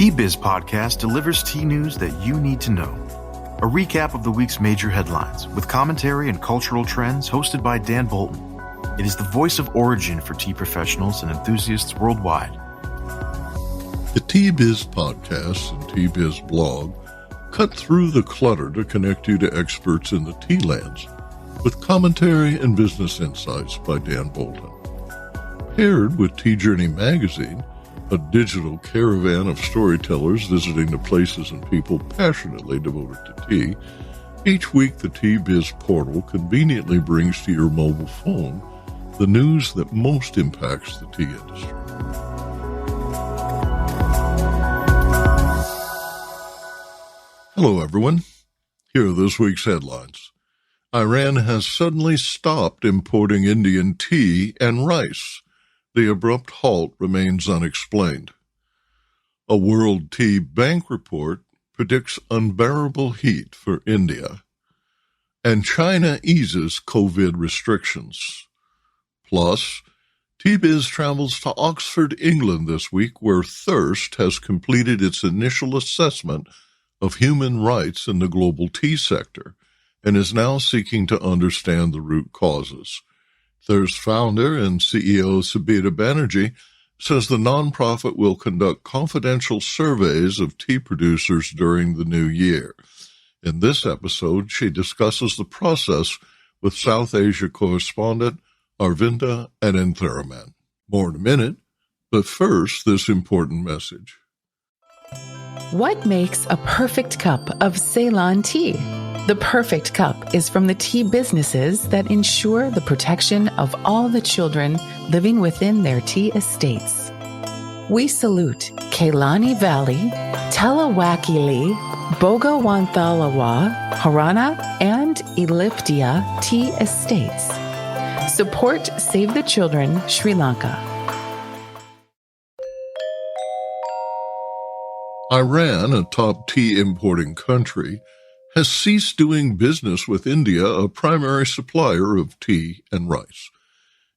T-Biz Podcast delivers tea news that you need to know. A recap of the week's major headlines with commentary and cultural trends hosted by Dan Bolton. It is the voice of origin for tea professionals and enthusiasts worldwide. The T-Biz Podcast and T-Biz blog cut through the clutter to connect you to experts in the tea lands with commentary and business insights by Dan Bolton. Paired with Tea Journey Magazine, a digital caravan of storytellers visiting the places and people passionately devoted to tea, each week the T-Biz portal conveniently brings to your mobile phone the news that most impacts the tea industry. Hello, everyone. Here are this week's headlines. Iran has suddenly stopped importing Indian tea and rice. The abrupt halt remains unexplained. A World Tea Bank report predicts unbearable heat for India. And China eases COVID restrictions. Plus, T-Biz travels to Oxford, England this week, where Thirst has completed its initial assessment of human rights in the global tea sector and is now seeking to understand the root causes. Thirst founder and CEO Sabita Banerji says the nonprofit will conduct confidential surveys of tea producers during the new year. In this episode, she discusses the process with South Asia correspondent Arvinda Anantharaman. More in a minute, but first, this important message. What makes a perfect cup of Ceylon tea? The perfect cup is from the tea businesses that ensure the protection of all the children living within their tea estates. We salute Kailani Valley, Telawakili, Bogawanthalawa, Harana, and Eliptia tea estates. Support Save the Children, Sri Lanka. Iran, a top tea importing country, has ceased doing business with India, a primary supplier of tea and rice.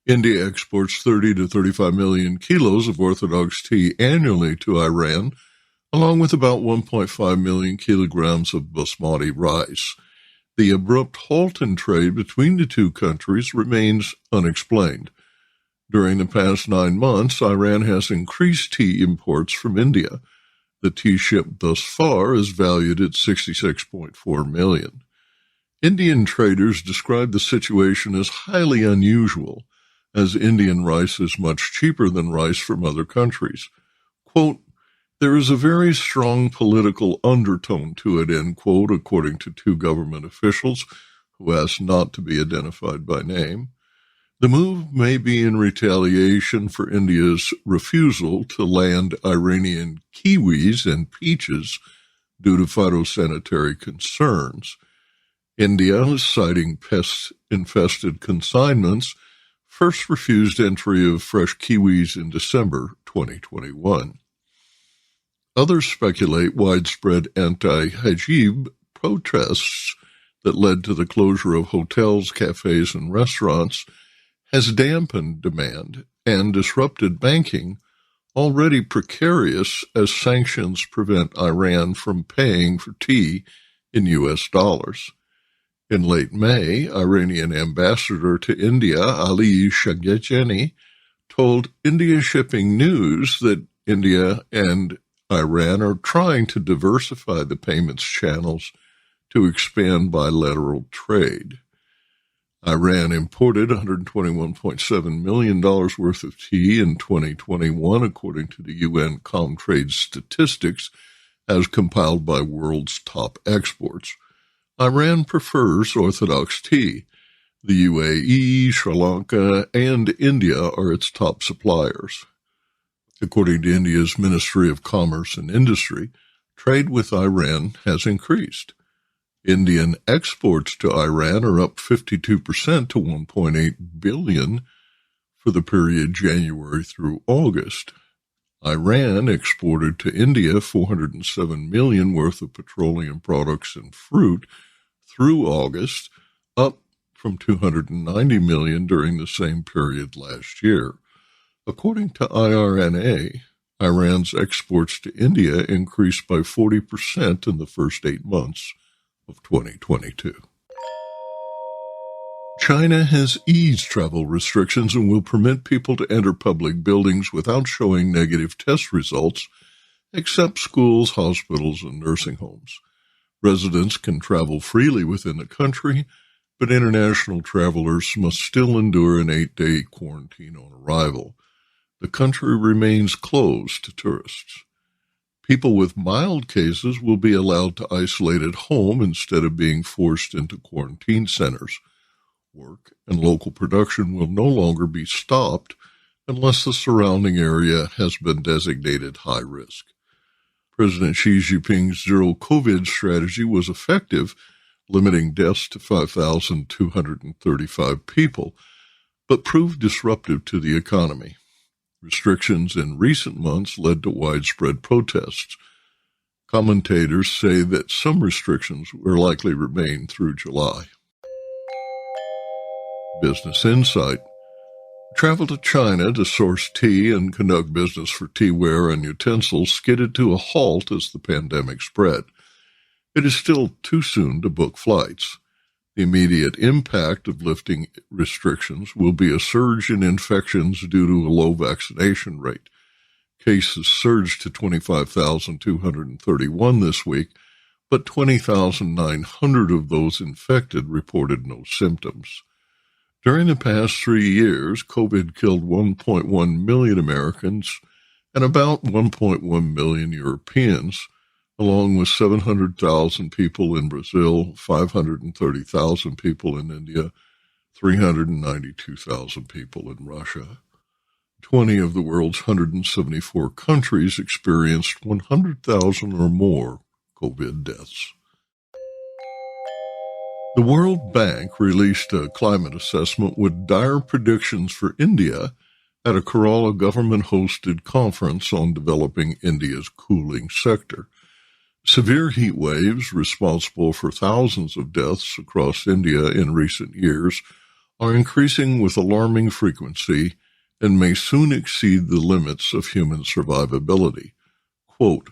India exports 30 to 35 million kilos of orthodox tea annually to Iran, along with about 1.5 million kilograms of basmati rice. The abrupt halt in trade between the two countries remains unexplained. During the past 9 months, Iran has increased tea imports from India. The tea shipped thus far is valued at $66.4 million. Indian traders describe the situation as highly unusual, as Indian rice is much cheaper than rice from other countries. Quote, there is a very strong political undertone to it, end quote, according to two government officials who asked not to be identified by name. The move may be in retaliation for India's refusal to land Iranian kiwis and peaches due to phytosanitary concerns. India, citing pest-infested consignments, first refused entry of fresh kiwis in December 2021. Others speculate widespread anti-hijab protests that led to the closure of hotels, cafes, and restaurants has dampened demand and disrupted banking, already precarious as sanctions prevent Iran from paying for tea in U.S. dollars. In late May, Iranian ambassador to India, Ali Shagejani, told India Shipping News that India and Iran are trying to diversify the payments channels to expand bilateral trade. Iran imported $121.7 million worth of tea in 2021, according to the UN Comtrade statistics, as compiled by World's Top Exports. Iran prefers orthodox tea. The UAE, Sri Lanka, and India are its top suppliers. According to India's Ministry of Commerce and Industry, trade with Iran has increased. Indian exports to Iran are up 52% to $1.8 billion for the period January through August. Iran exported to India $407 million worth of petroleum products and fruit through August, up from $290 million during the same period last year. According to IRNA, Iran's exports to India increased by 40% in the first 8 months of 2022. China has eased travel restrictions and will permit people to enter public buildings without showing negative test results, except schools, hospitals, and nursing homes. Residents can travel freely within the country, but international travelers must still endure an 8-day quarantine on arrival. The country remains closed to tourists. People with mild cases will be allowed to isolate at home instead of being forced into quarantine centers. Work and local production will no longer be stopped unless the surrounding area has been designated high risk. President Xi Jinping's zero-COVID strategy was effective, limiting deaths to 5,235 people, but proved disruptive to the economy. Restrictions in recent months led to widespread protests. Commentators say that some restrictions will likely remain through July. Business Insight. Travel to China to source tea and conduct business for teaware and utensils skidded to a halt as the pandemic spread. It is still too soon to book flights. The immediate impact of lifting restrictions will be a surge in infections due to a low vaccination rate. Cases surged to 25,231 this week, but 20,900 of those infected reported no symptoms. During the past 3 years, COVID killed 1.1 million Americans and about 1.1 million Europeans, along with 700,000 people in Brazil, 530,000 people in India, 392,000 people in Russia. 20 of the world's 174 countries experienced 100,000 or more COVID deaths. The World Bank released a climate assessment with dire predictions for India at a Kerala government-hosted conference on developing India's cooling sector. Severe heat waves, responsible for thousands of deaths across India in recent years, are increasing with alarming frequency and may soon exceed the limits of human survivability. Quote,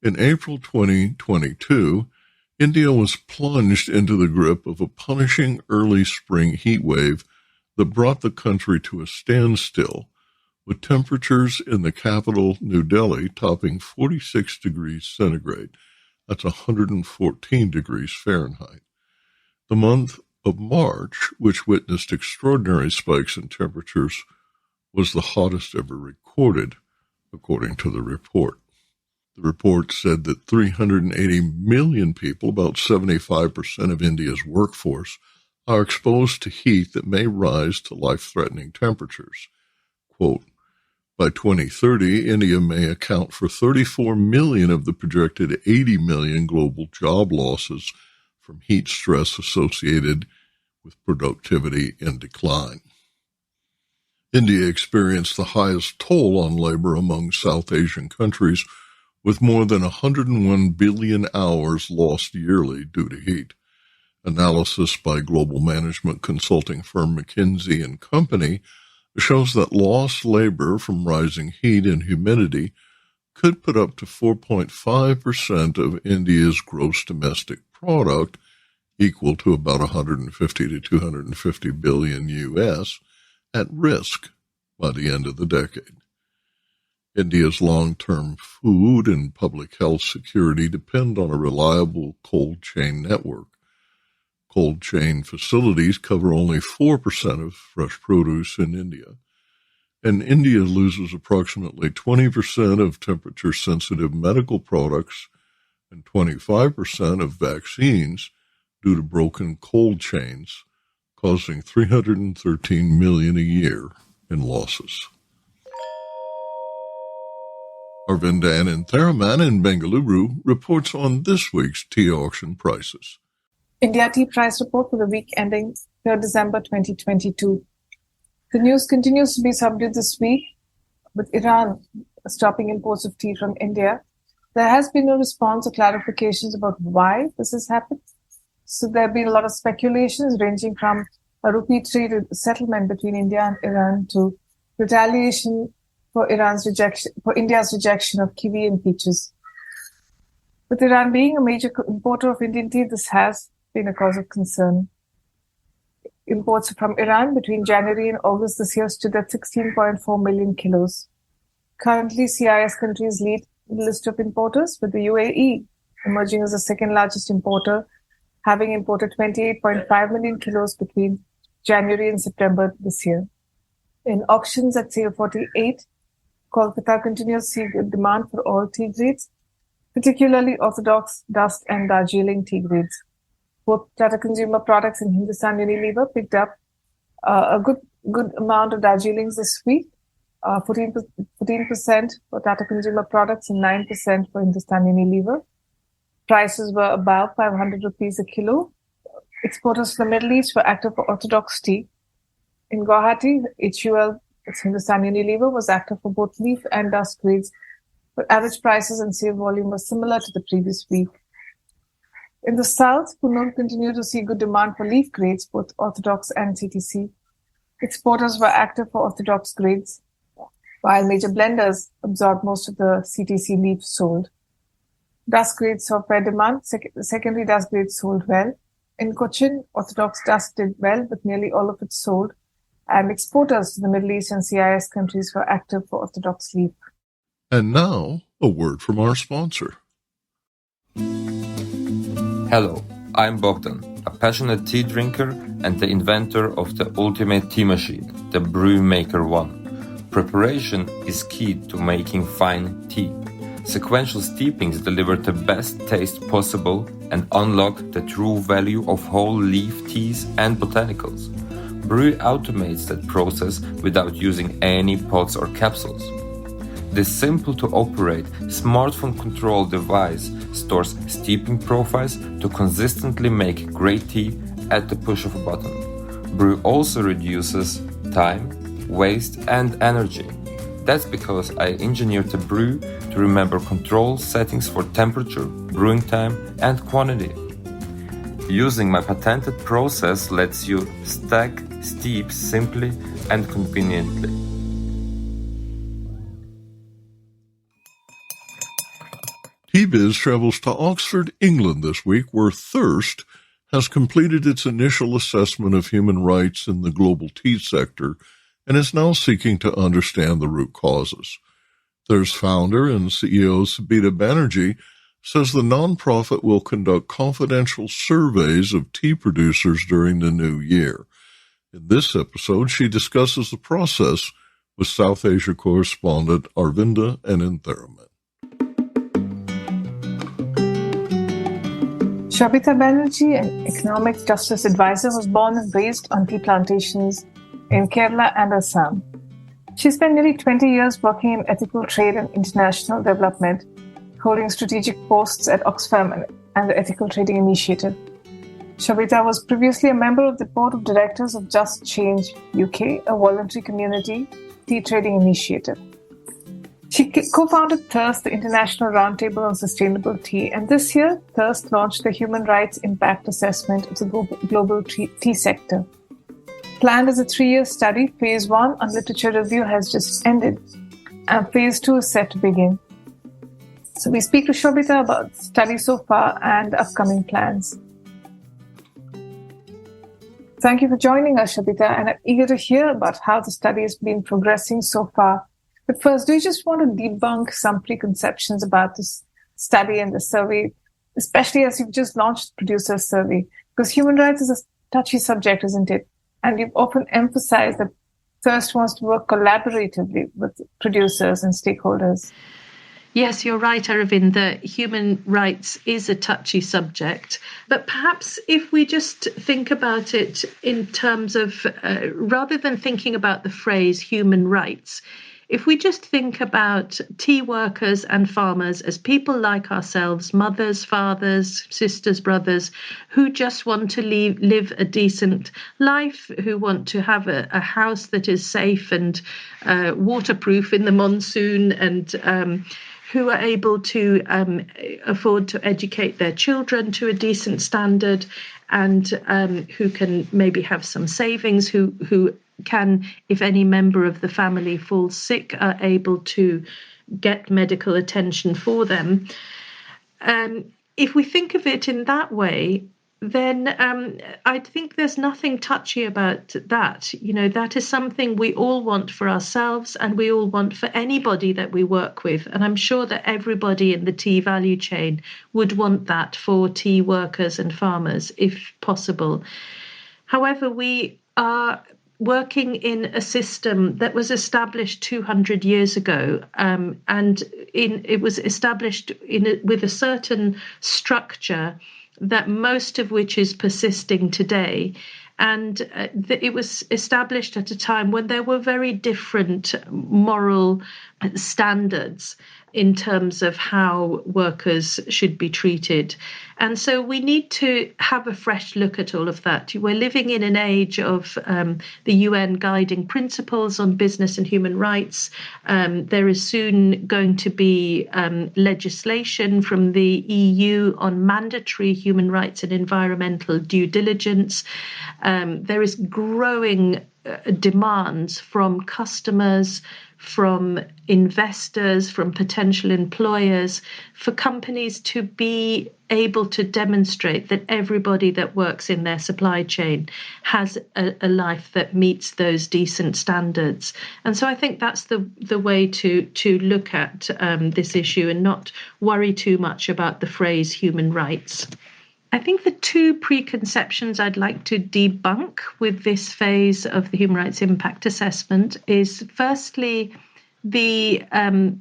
in April 2022, India was plunged into the grip of a punishing early spring heat wave that brought the country to a standstill, with temperatures in the capital, New Delhi, topping 46 degrees centigrade. That's 114 degrees Fahrenheit. The month of March, which witnessed extraordinary spikes in temperatures, was the hottest ever recorded, according to the report. The report said that 380 million people, about 75% of India's workforce, are exposed to heat that may rise to life-threatening temperatures. Quote, by 2030, India may account for 34 million of the projected 80 million global job losses from heat stress associated with productivity in decline. India experienced the highest toll on labor among South Asian countries, with more than 101 billion hours lost yearly due to heat. Analysis by global management consulting firm McKinsey & Company shows that lost labor from rising heat and humidity could put up to 4.5% of India's gross domestic product, equal to about 150 to 250 billion US, at risk by the end of the decade. India's long-term food and public health security depend on a reliable cold chain network. Cold chain facilities cover only 4% of fresh produce in India, and India loses approximately 20% of temperature-sensitive medical products and 25% of vaccines due to broken cold chains, causing $313 million a year in losses. Arvindan Theraman in Bengaluru reports on this week's tea auction prices. India tea price report for the week ending 3rd December 2022. The news continues to be subdued this week, with Iran stopping imports of tea from India. There has been no response or clarifications about why this has happened. So there have been a lot of speculations ranging from a rupee trade settlement between India and Iran to retaliation for India's rejection of kiwi and peaches. With Iran being a major importer of Indian tea, this has been a cause of concern. Imports from Iran between January and August this year stood at 16.4 million kilos. Currently, CIS countries lead the list of importers, with the UAE emerging as the second largest importer, having imported 28.5 million kilos between January and September this year. In auctions at sale 48, Kolkata continues to see good demand for all tea grades, particularly orthodox, dust, and Darjeeling tea grades. Both Tata Consumer Products and Hindustan Unilever picked up a good amount of Darjeelings this week, 14% for Tata Consumer Products and 9% for Hindustan Unilever. Prices were above 500 rupees a kilo. Exporters from the Middle East were active for orthodox tea. In Guwahati, HUL, it's Hindustan Unilever, was active for both leaf and dust grades, but average prices and sale volume were similar to the previous week. In the south, Punjab continued to see good demand for leaf grades, both orthodox and CTC. Exporters were active for orthodox grades, while major blenders absorbed most of the CTC leaf sold. Dust grades saw fair demand. Secondary dust grades sold well. In Cochin, orthodox dust did well, but nearly all of it sold. And exporters to the Middle East and CIS countries were active for orthodox leaf. And now, a word from our sponsor. Hello, I'm Bogdan, a passionate tea drinker and the inventor of the ultimate tea machine, the BrewMaker 1. Preparation is key to making fine tea. Sequential steepings deliver the best taste possible and unlock the true value of whole leaf teas and botanicals. Brew automates that process without using any pots or capsules. This simple-to-operate, smartphone-controlled device stores steeping profiles to consistently make great tea at the push of a button. Brew also reduces time, waste, and energy. That's because I engineered the brew to remember control settings for temperature, brewing time, and quantity. Using my patented process lets you stack steep simply and conveniently. T-Biz travels to Oxford, England this week, where Thirst has completed its initial assessment of human rights in the global tea sector and is now seeking to understand the root causes. Thirst founder and CEO Sabita Banerji says the nonprofit will conduct confidential surveys of tea producers during the new year. In this episode, she discusses the process with South Asia correspondent Arvinda Anantharaman. Sabita Banerji, an economic justice advisor, was born and raised on tea plantations in Kerala and Assam. She spent nearly 20 years working in ethical trade and international development, holding strategic posts at Oxfam and the Ethical Trading Initiative. Sabita was previously a member of the board of directors of Just Change UK, a voluntary community tea trading initiative. She co-founded Thirst, the International Roundtable on Sustainable Tea, and this year, Thirst launched the Human Rights Impact Assessment of the global tea sector. Planned as a 3-year study, Phase 1 on literature review has just ended, and Phase 2 is set to begin. So we speak to Sabita about the study so far and upcoming plans. Thank you for joining us, Sabita, and I'm eager to hear about how the study has been progressing so far. But first, do you just want to debunk some preconceptions about this study and the survey, especially as you've just launched the producer survey? Because human rights is a touchy subject, isn't it? And you've often emphasized that Thirst wants to work collaboratively with producers and stakeholders. Yes, you're right, Aravind, that human rights is a touchy subject. But perhaps if we just think about it in terms of, rather than thinking about the phrase human rights, if we just think about tea workers and farmers as people like ourselves, mothers, fathers, sisters, brothers, who just want to live a decent life, who want to have a house that is safe and waterproof in the monsoon, and who are able to afford to educate their children to a decent standard, and who can maybe have some savings, who can, if any member of the family falls sick, are able to get medical attention for them. If we think of it in that way, then I think there's nothing touchy about that. That is something we all want for ourselves and we all want for anybody that we work with. And I'm sure that everybody in the tea value chain would want that for tea workers and farmers, if possible. However, we are working in a system that was established 200 years ago, and it was established with a certain structure that most of which is persisting today. And it was established at a time when there were very different moral standards in terms of how workers should be treated. And so we need to have a fresh look at all of that. We're living in an age of the UN guiding principles on business and human rights. There is soon going to be legislation from the EU on mandatory human rights and environmental due diligence. There is growing demands from customers, from investors, from potential employers, for companies to be able to demonstrate that everybody that works in their supply chain has a life that meets those decent standards. And so I think that's the way to look at this issue and not worry too much about the phrase human rights. I think the two preconceptions I'd like to debunk with this phase of the human rights impact assessment is, firstly, the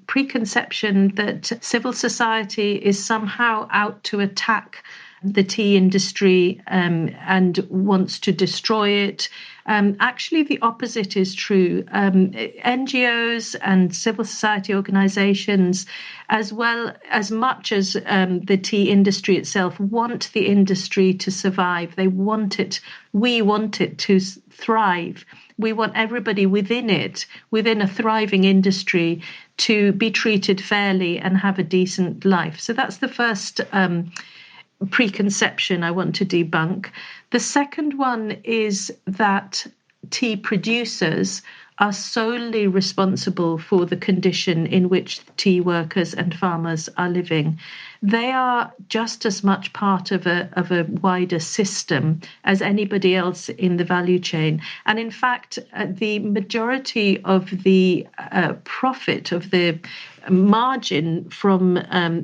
preconception that civil society is somehow out to attack the tea industry and wants to destroy it. Actually, the opposite is true. NGOs and civil society organizations, as well as much as the tea industry itself, want the industry to survive. They want it. We want it to thrive. We want everybody within it, within a thriving industry, to be treated fairly and have a decent life. So that's the first preconception I want to debunk. The second one is that tea producers are solely responsible for the condition in which tea workers and farmers are living. They are just as much part of a wider system as anybody else in the value chain. And in fact, the majority of the profit of the margin from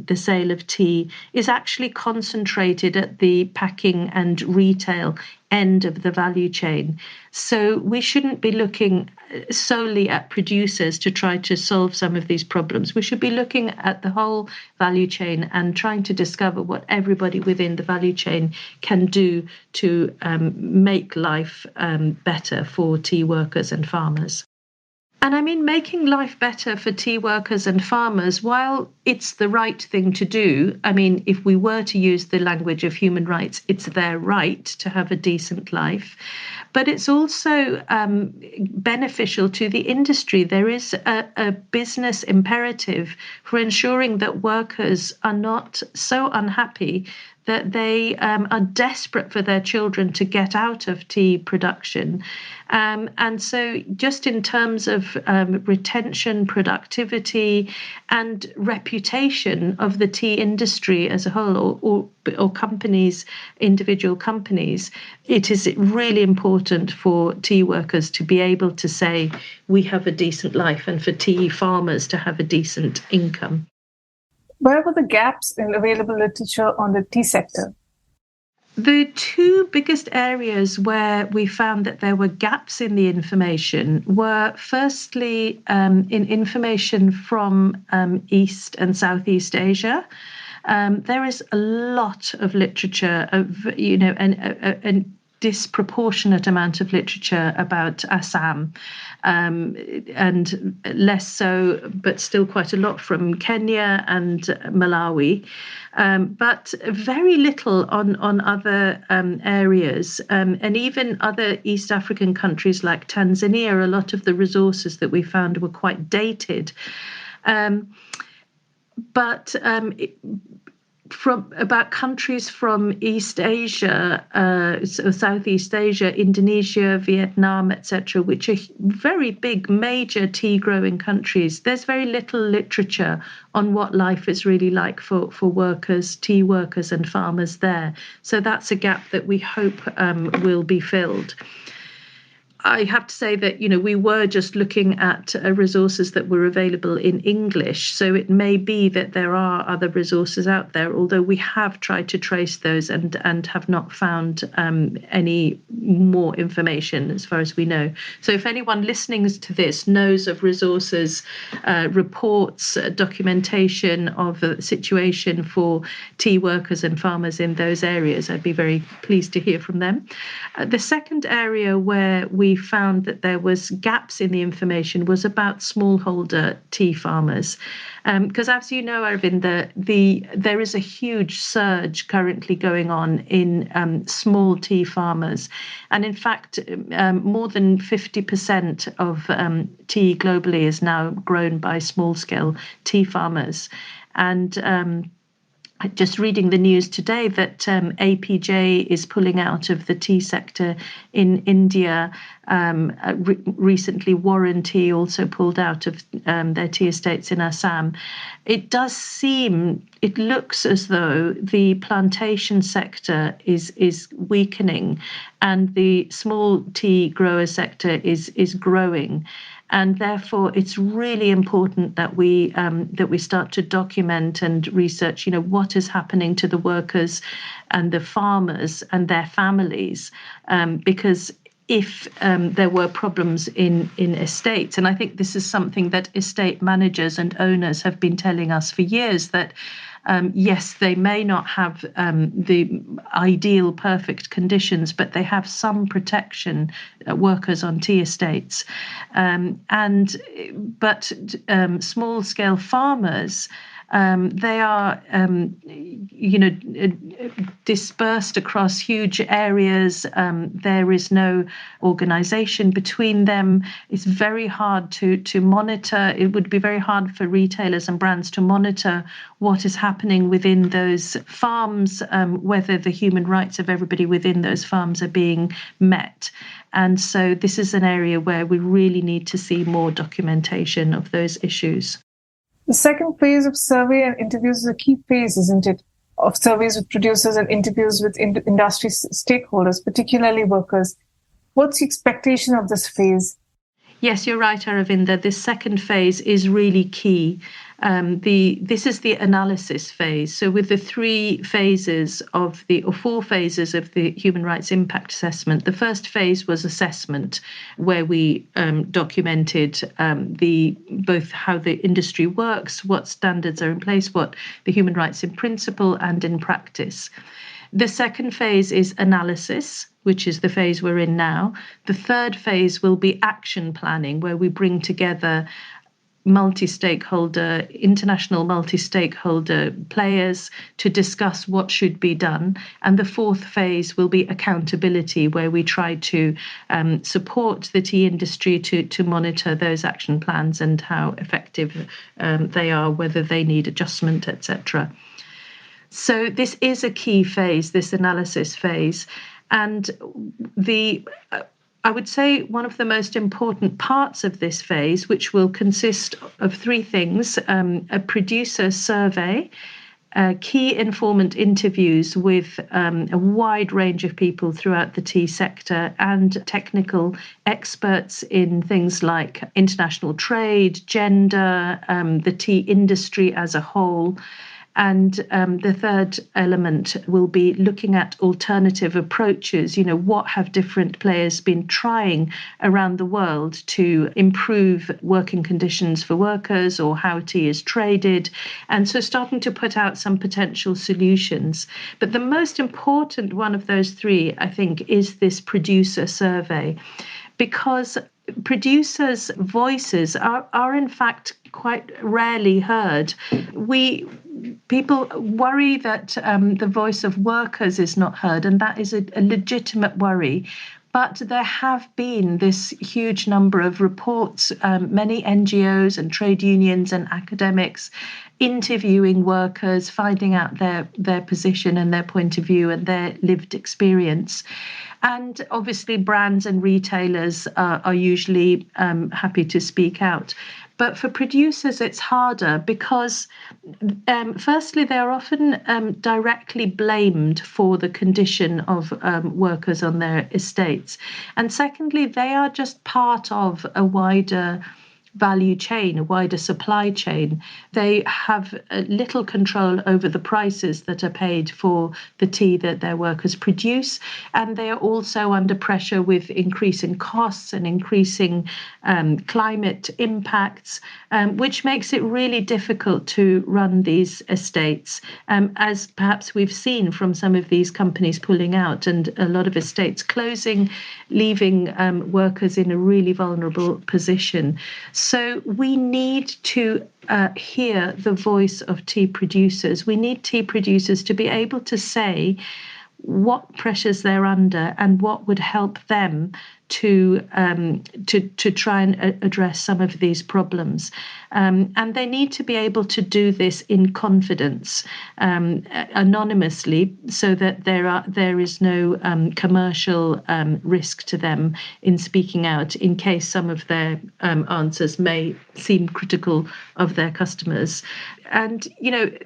the sale of tea is actually concentrated at the packing and retail end of the value chain. So we shouldn't be looking solely at producers to try to solve some of these problems. We should be looking at the whole value chain and trying to discover what everybody within the value chain can do to make life better for tea workers and farmers. And I mean, making life better for tea workers and farmers, while it's the right thing to do, I mean, if we were to use the language of human rights, it's their right to have a decent life. But it's also beneficial to the industry. There is a business imperative for ensuring that workers are not so unhappy that they are desperate for their children to get out of tea production. And so just in terms of retention, productivity, and reputation of the tea industry as a whole, or companies, individual companies, it is really important for tea workers to be able to say, we have a decent life, and for tea farmers to have a decent income. Where were the gaps in available literature on the tea sector? The two biggest areas where we found that there were gaps in the information were, firstly, in information from East and Southeast Asia. There is a lot of literature, a disproportionate amount of literature about Assam, and less so, but still quite a lot from Kenya and Malawi, but very little on other areas, and even other East African countries like Tanzania. A lot of the resources that we found were quite dated. about countries from East Asia, so Southeast Asia, Indonesia, Vietnam, etc., which are very big, major tea growing countries. There's very little literature on what life is really like for workers, tea workers and farmers there. So that's a gap that we hope will be filled. I have to say that, we were just looking at resources that were available in English. So it may be that there are other resources out there, although we have tried to trace those and have not found any more information as far as we know. So if anyone listening to this knows of resources, reports, documentation of the situation for tea workers and farmers in those areas, I'd be very pleased to hear from them. The second area where we found that there was gaps in the information was about smallholder tea farmers. Because as you know, Arvind, there is a huge surge currently going on in small tea farmers. And in fact, more than 50% of tea globally is now grown by small-scale tea farmers. And just reading the news today that APJ is pulling out of the tea sector in India. Recently, Warren Tea also pulled out of their tea estates in Assam. It looks as though the plantation sector is weakening and the small tea grower sector is growing. And therefore, it's really important that we start to document and research, what is happening to the workers and the farmers and their families, because if there were problems in estates, and I think this is something that estate managers and owners have been telling us for years, that yes, they may not have the ideal, perfect conditions, but they have some protection, workers on tea estates. But small-scale farmers, they are, dispersed across huge areas. There is no organization between them. It's very hard to monitor. It would be very hard for retailers and brands to monitor what is happening within those farms, whether the human rights of everybody within those farms are being met. And so this is an area where we really need to see more documentation of those issues. The second phase of survey and interviews is a key phase, isn't it? Of surveys with producers and interviews with industry stakeholders, particularly workers. What's the expectation of this phase? Yes, you're right, Aravinda. This second phase is really key. This is the analysis phase. So with the 4 phases of the human rights impact assessment, the first phase was assessment, where we documented both how the industry works, what standards are in place, what the human rights in principle and in practice. The second phase is analysis, which is the phase we're in now. The third phase will be action planning, where we bring together international multi-stakeholder players to discuss what should be done. And the fourth phase will be accountability, where we try to support the tea industry to monitor those action plans and how effective they are, whether they need adjustment, etc. So this is a key phase, this analysis phase. And I would say one of the most important parts of this phase, which will consist of 3 things: a producer survey, key informant interviews with a wide range of people throughout the tea sector, and technical experts in things like international trade, gender, the tea industry as a whole. And the third element will be looking at alternative approaches. What have different players been trying around the world to improve working conditions for workers, or how tea is traded? And so starting to put out some potential solutions. But the most important one of those 3, I think, is this producer survey, because producers' voices are in fact quite rarely heard. People worry that the voice of workers is not heard, and that is a legitimate worry. But there have been this huge number of reports, many NGOs and trade unions and academics interviewing workers, finding out their position and their point of view and their lived experience. And obviously, brands and retailers are usually happy to speak out. But for producers, it's harder because, firstly, they're often directly blamed for the condition of workers on their estates. And secondly, they are just part of a wider value chain, a wider supply chain. They have little control over the prices that are paid for the tea that their workers produce, and they are also under pressure with increasing costs and increasing climate impacts, which makes it really difficult to run these estates, as perhaps we've seen from some of these companies pulling out and a lot of estates closing, leaving workers in a really vulnerable position. So we need to hear the voice of tea producers. We need tea producers to be able to say what pressures they're under and what would help them to try and address some of these problems. And they need to be able to do this in confidence, anonymously, so that there is no commercial risk to them in speaking out in case some of their answers may seem critical of their customers. And,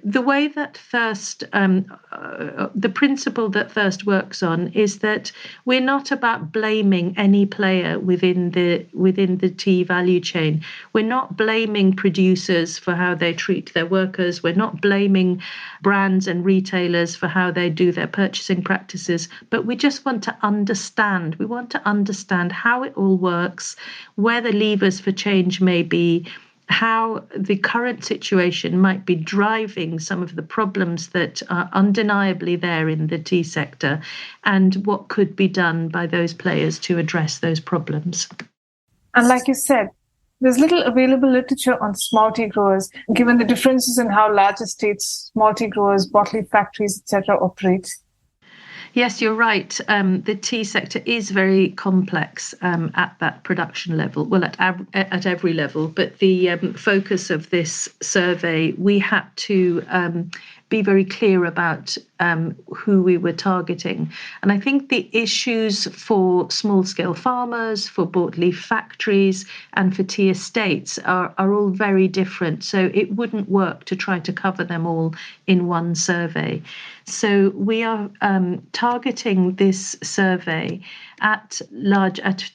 the way that Thirst, the principle that Thirst works on is that we're not about blaming any player within the tea value chain. We're not blaming producers for how they treat their workers. We're not blaming brands and retailers for how they do their purchasing practices. But we just want to understand. We want to understand how it all works, where the levers for change may be, how the current situation might be driving some of the problems that are undeniably there in the tea sector, and what could be done by those players to address those problems. And like you said, there's little available literature on small tea growers, given the differences in how large estates, small tea growers, bottling factories, etc. operate. Yes, you're right. The tea sector is very complex at that production level, well, at every level. But the focus of this survey, we had to be very clear about who we were targeting. And I think the issues for small-scale farmers, for broadleaf factories, and for tea estates are all very different. So it wouldn't work to try to cover them all in one survey. So we are targeting this survey at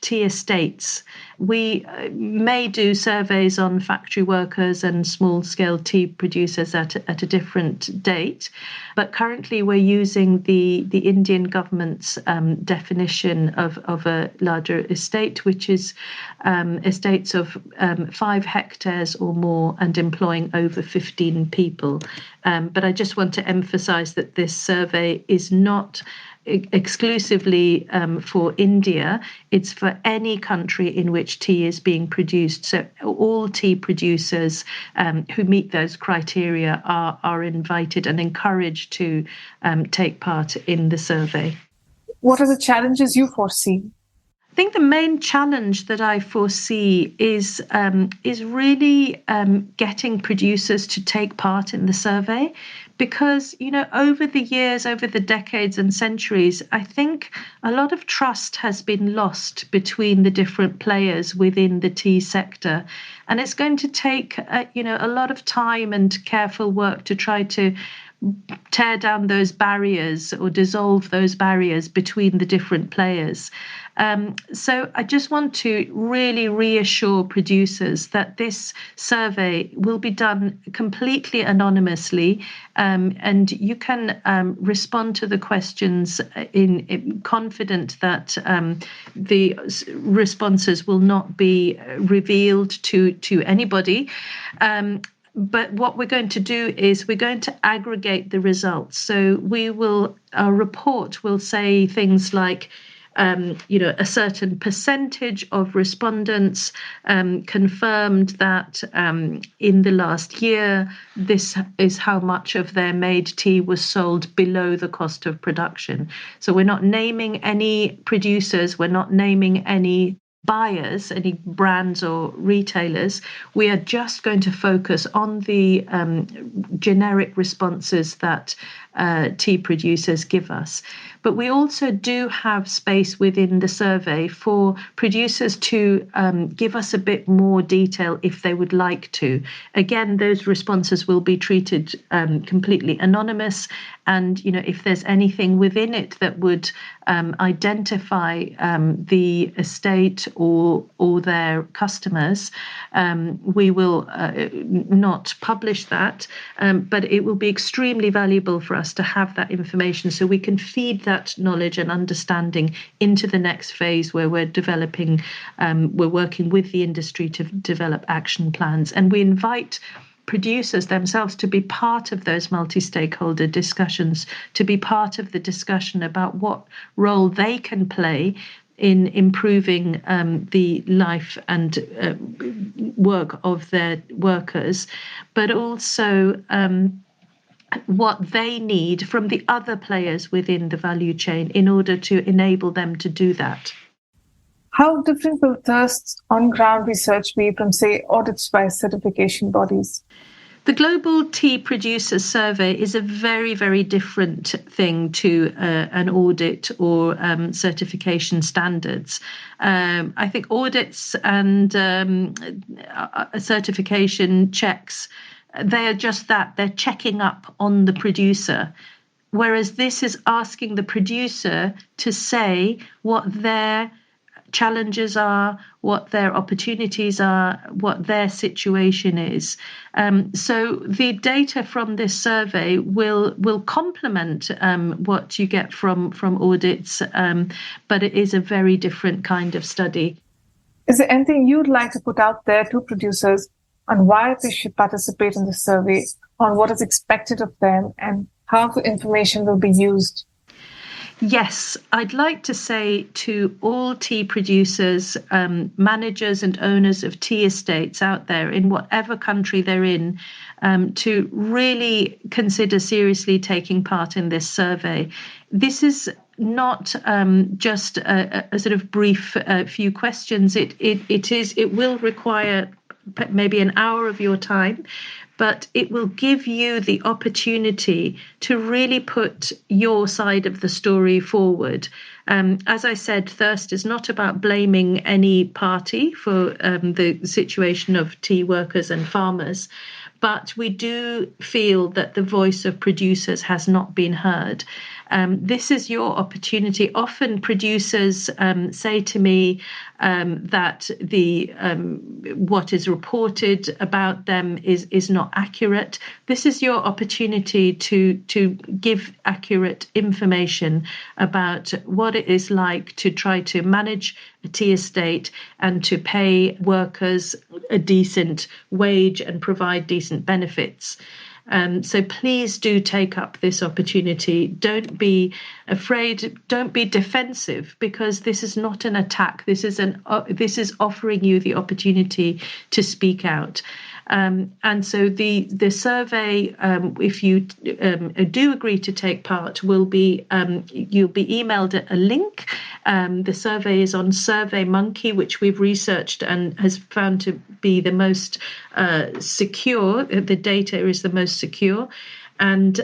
tea estates. We may do surveys on factory workers and small-scale tea producers at a different date, but currently we're using the Indian government's definition of a larger estate, which is estates of 5 hectares or more and employing over 15 people. But I just want to emphasize that this survey is not exclusively for India. It's for any country in which tea is being produced. So all tea producers who meet those criteria are invited and encouraged to take part in the survey. What are the challenges you foresee? I think the main challenge that I foresee is really getting producers to take part in the survey, because, over the years, over the decades and centuries, I think a lot of trust has been lost between the different players within the tea sector. And it's going to take, a lot of time and careful work to try to tear down those barriers or dissolve those barriers between the different players. So I just want to really reassure producers that this survey will be done completely anonymously, and you can respond to the questions in confident that the responses will not be revealed to anybody. But what we're going to do is we're going to aggregate the results. So our report will say things like, a certain percentage of respondents confirmed that in the last year, this is how much of their made tea was sold below the cost of production. So we're not naming any producers, we're not naming any buyers, any brands or retailers. We are just going to focus on the generic responses that tea producers give us. But we also do have space within the survey for producers to give us a bit more detail if they would like to. Again, those responses will be treated completely anonymous. And, if there's anything within it that would identify the estate or their customers, we will not publish that. But it will be extremely valuable for us to have that information so we can feed that knowledge and understanding into the next phase where we're developing, we're working with the industry to develop action plans. And we invite producers themselves to be part of those multi-stakeholder discussions, to be part of the discussion about what role they can play in improving the life and work of their workers, but also what they need from the other players within the value chain in order to enable them to do that. How different will Thirst's on-ground research be from, say, audits by certification bodies? The Global Tea Producers Survey is a very, very different thing to an audit or certification standards. I think audits and certification checks, they are just that. They're checking up on the producer. Whereas this is asking the producer to say what their challenges are, what their opportunities are, what their situation is. So the data from this survey will complement what you get from audits, but it is a very different kind of study. Is there anything you'd like to put out there to producers on why they should participate in the survey, on what is expected of them, and how the information will be used? Yes, I'd like to say to all tea producers, managers and owners of tea estates out there in whatever country they're in, to really consider seriously taking part in this survey. This is not just a sort of brief few questions. It will require maybe an hour of your time, but it will give you the opportunity to really put your side of the story forward. As I said, Thirst is not about blaming any party for the situation of tea workers and farmers, but we do feel that the voice of producers has not been heard. This is your opportunity. Often producers say to me that what is reported about them is not accurate. This is your opportunity to give accurate information about what it is like to try to manage a tea estate and to pay workers a decent wage and provide decent benefits. So please do take up this opportunity. Don't be afraid. Don't be defensive, because this is not an attack. This is offering you the opportunity to speak out. And so the survey, if you do agree to take part, will be you'll be emailed a link. The survey is on SurveyMonkey, which we've researched and has found to be the most secure. The data is the most secure, and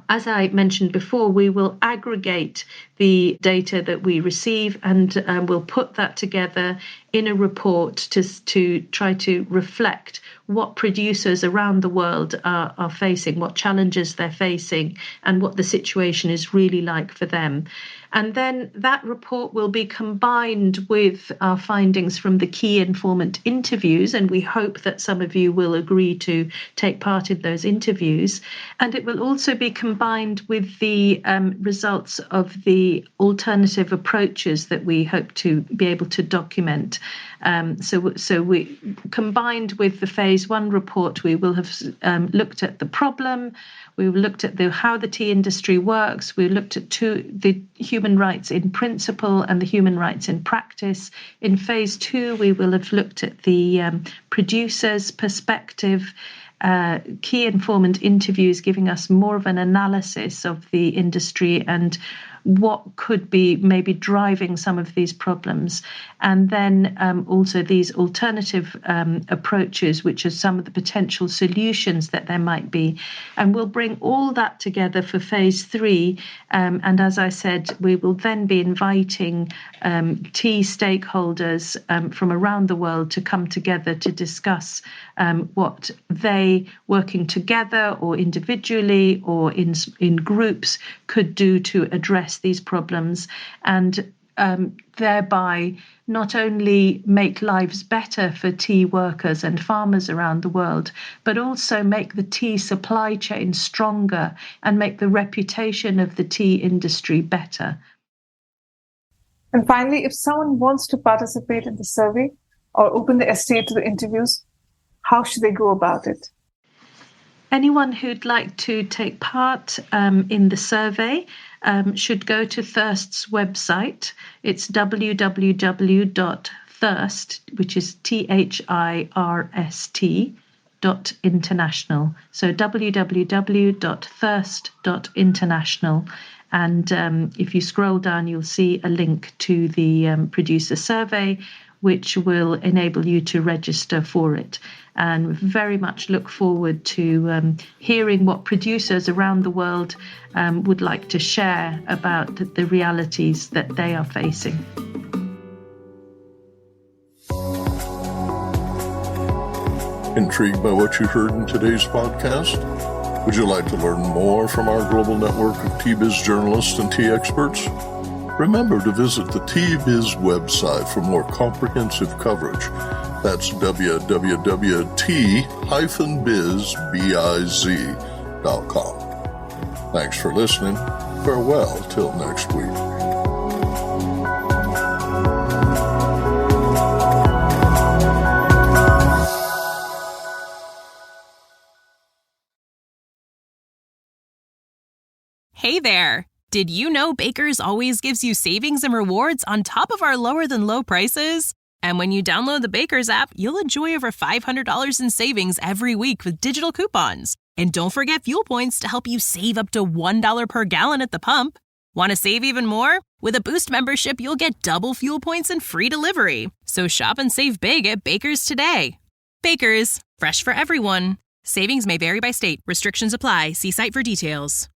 as I mentioned before, we will aggregate the data that we receive and we'll put that together in a report to try to reflect what producers around the world are facing, what challenges they're facing, and what the situation is really like for them. And then that report will be combined with our findings from the key informant interviews, and we hope that some of you will agree to take part in those interviews. And it will also be combined with the results of the alternative approaches that we hope to be able to document. So we, combined with the phase 1 report, we will have looked at the problem. We looked at how the tea industry works. We looked at the human rights in principle and the human rights in practice. In phase 2, we will have looked at the producer's perspective, key informant interviews giving us more of an analysis of the industry and what could be maybe driving some of these problems. And then also these alternative approaches, which are some of the potential solutions that there might be. And we'll bring all that together for phase 3. And as I said, we will then be inviting tea stakeholders from around the world to come together to discuss what they, working together or individually or in groups, could do to address these problems and thereby not only make lives better for tea workers and farmers around the world, but also make the tea supply chain stronger and make the reputation of the tea industry better. And finally, if someone wants to participate in the survey or open the estate to the interviews, how should they go about it? Anyone who'd like to take part in the survey should go to Thirst's website. It's www.thirst, which is THIRST.international. So www.thirst.international. And if you scroll down, you'll see a link to the producer survey, which will enable you to register for it. And very much look forward to hearing what producers around the world would like to share about the realities that they are facing. Intrigued by what you heard in today's podcast? Would you like to learn more from our global network of Tea-Biz journalists and tea experts? Remember to visit the Tea-Biz website for more comprehensive coverage. That's www.t-biz.com. Thanks for listening. Farewell till next week. Hey there! Did you know Baker's always gives you savings and rewards on top of our lower than low prices? And when you download the Baker's app, you'll enjoy over $500 in savings every week with digital coupons. And don't forget fuel points to help you save up to $1 per gallon at the pump. Want to save even more? With a Boost membership, you'll get double fuel points and free delivery. So shop and save big at Baker's today. Baker's, fresh for everyone. Savings may vary by state. Restrictions apply. See site for details.